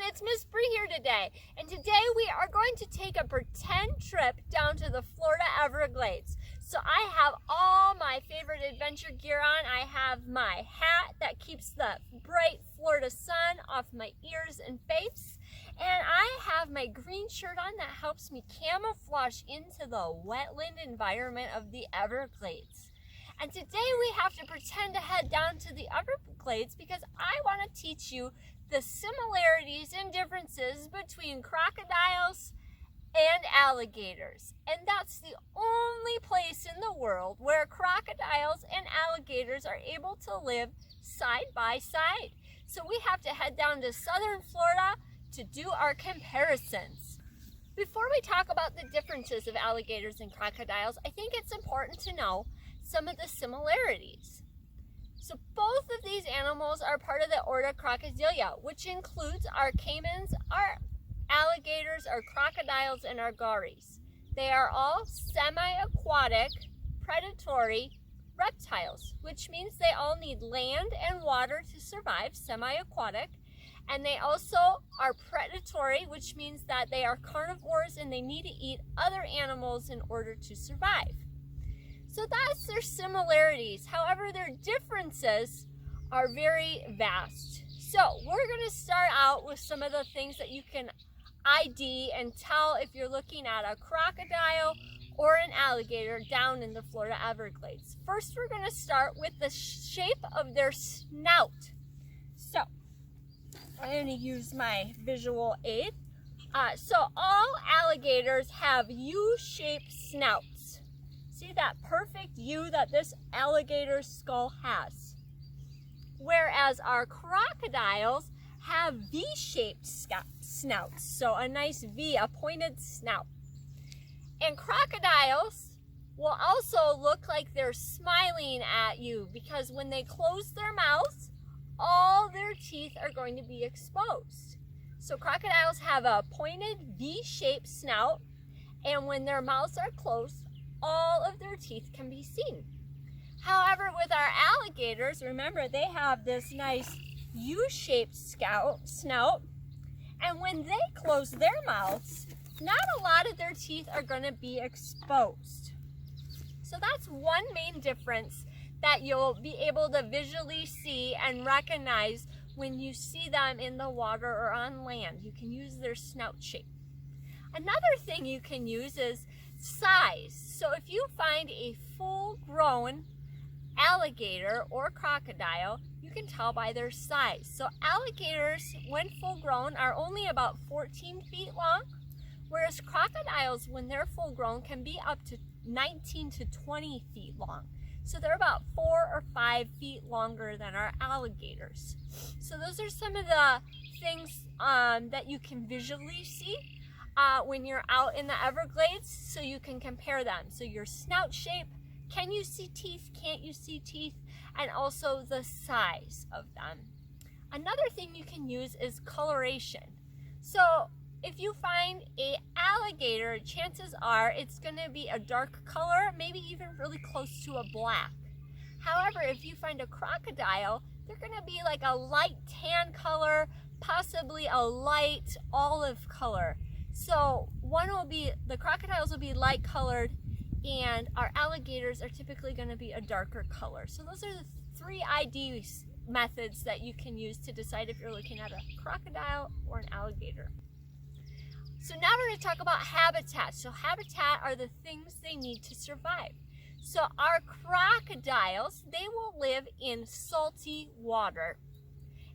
it's Miss Bree here today, and today we are going to take a pretend trip down to the Florida Everglades. So I have all my favorite adventure gear on. I have my hat that keeps the bright Florida sun off my ears and face, and I have my green shirt on that helps me camouflage into the wetland environment of the Everglades. And today we have to pretend to head down to the Everglades because I want to teach you the similarities and differences between crocodiles and alligators. And that's the only place in the world where crocodiles and alligators are able to live side by side. So we have to head down to southern Florida to do our comparisons. Before we talk about the differences of alligators and crocodiles, I think it's important to know some of the similarities. So both of these animals are part of the order Crocodilia, which includes our caimans, our alligators, our crocodiles, and our gauries. They are all semi-aquatic, predatory reptiles, which means they all need land and water to survive, semi-aquatic. And they also are predatory, which means that they are carnivores and they need to eat other animals in order to survive. So that's their similarities. However, their differences are very vast. So we're going to start out with some of the things that you can ID and tell if you're looking at a crocodile or an alligator down in the Florida Everglades. First, we're going to start with the shape of their snout. So I'm going to use my visual aid. So all alligators have U-shaped snouts. See that perfect U that this alligator skull has. Whereas our crocodiles have V-shaped snouts. So a nice V, a pointed snout. And crocodiles will also look like they're smiling at you because when they close their mouths, all their teeth are going to be exposed. So crocodiles have a pointed V-shaped snout, and when their mouths are closed, all of their teeth can be seen. However, with our alligators, remember they have this nice U-shaped snout, and when they close their mouths, not a lot of their teeth are going to be exposed. So that's one main difference that you'll be able to visually see and recognize when you see them in the water or on land. You can use their snout shape. Another thing you can use is size. So if you find a full-grown alligator or crocodile, you can tell by their size. So alligators, when full-grown, are only about 14 feet long, whereas crocodiles, when they're full-grown, can be up to 19 to 20 feet long. So they're about 4 or 5 feet longer than our alligators. So those are some of the things that you can visually see when you're out in the Everglades, so you can compare them. So your snout shape, can you see teeth, can't you see teeth, and also the size of them. Another thing you can use is coloration. So if you find an alligator, chances are it's going to be a dark color, maybe even really close to a black. However, if you find a crocodile, they're going to be like a light tan color, possibly a light olive color. So the crocodiles will be light colored, and our alligators are typically going to be a darker color. So those are the three ID methods that you can use to decide if you're looking at a crocodile or an alligator. So now we're going to talk about habitat. So habitat are the things they need to survive. So our crocodiles, they will live in salty water,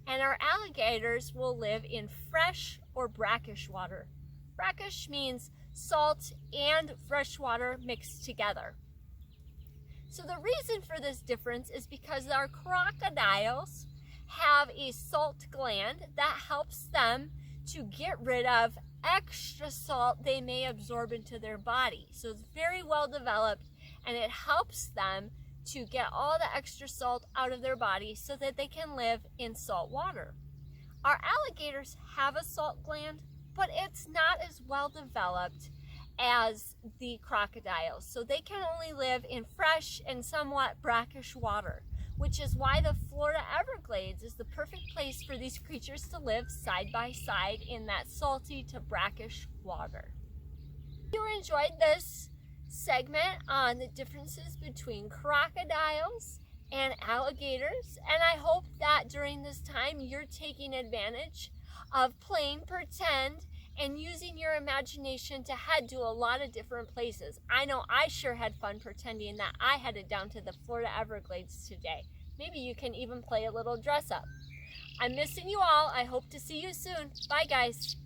and our alligators will live in fresh or brackish water. Brackish means salt and fresh water mixed together. So the reason for this difference is because our crocodiles have a salt gland that helps them to get rid of extra salt they may absorb into their body. So it's very well developed, and it helps them to get all the extra salt out of their body so that they can live in salt water. Our alligators have a salt gland, but it's not as well developed as the crocodiles. So they can only live in fresh and somewhat brackish water, which is why the Florida Everglades is the perfect place for these creatures to live side by side in that salty to brackish water. If you enjoyed this segment on the differences between crocodiles and alligators, and I hope that during this time you're taking advantage of playing pretend and using your imagination to head to a lot of different places. I know I sure had fun pretending that I headed down to the Florida Everglades today. Maybe you can even play a little dress up. I'm missing you all. I hope to see you soon. Bye, guys.